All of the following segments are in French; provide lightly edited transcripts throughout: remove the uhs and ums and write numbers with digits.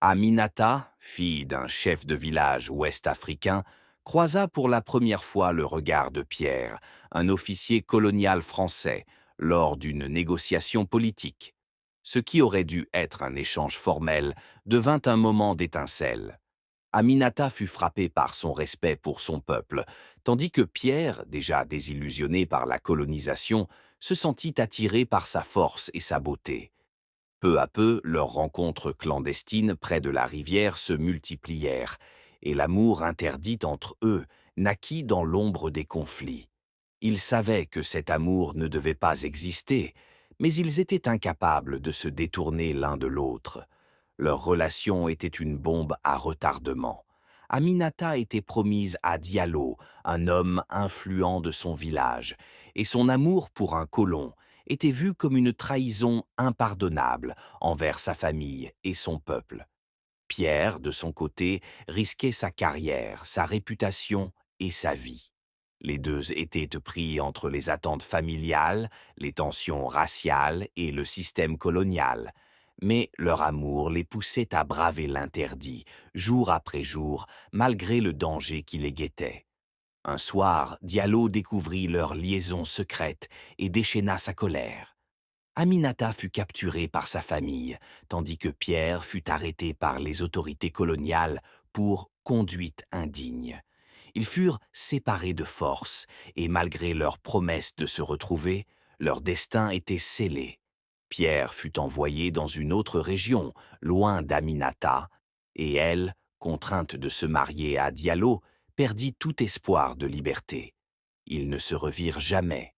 Aminata, fille d'un chef de village ouest-africain, croisa pour la première fois le regard de Pierre, un officier colonial français, lors d'une négociation politique. Ce qui aurait dû être un échange formel devint un moment d'étincelle. Aminata fut frappée par son respect pour son peuple, tandis que Pierre, déjà désillusionné par la colonisation, se sentit attiré par sa force et sa beauté. Peu à peu, leurs rencontres clandestines près de la rivière se multiplièrent, et l'amour interdit entre eux naquit dans l'ombre des conflits. Ils savaient que cet amour ne devait pas exister, mais ils étaient incapables de se détourner l'un de l'autre. Leur relation était une bombe à retardement. Aminata était promise à Diallo, un homme influent de son village, et son amour pour un colon était vu comme une trahison impardonnable envers sa famille et son peuple. Pierre, de son côté, risquait sa carrière, sa réputation et sa vie. Les deux étaient pris entre les attentes familiales, les tensions raciales et le système colonial. Mais leur amour les poussait à braver l'interdit, jour après jour, malgré le danger qui les guettait. Un soir, Diallo découvrit leur liaison secrète et déchaîna sa colère. Aminata fut capturée par sa famille, tandis que Pierre fut arrêté par les autorités coloniales pour conduite indigne. Ils furent séparés de force, et malgré leur promesse de se retrouver, leur destin était scellé. Pierre fut envoyé dans une autre région, loin d'Aminata, et elle, contrainte de se marier à Diallo, perdit tout espoir de liberté. Ils ne se revirent jamais.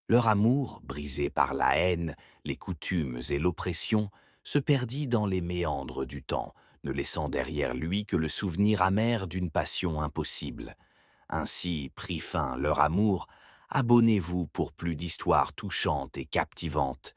Leur amour, brisé par la haine, les coutumes et l'oppression, se perdit dans les méandres du temps, ne laissant derrière lui que le souvenir amer d'une passion impossible. Ainsi prit fin leur amour. Abonnez-vous pour plus d'histoires touchantes et captivantes.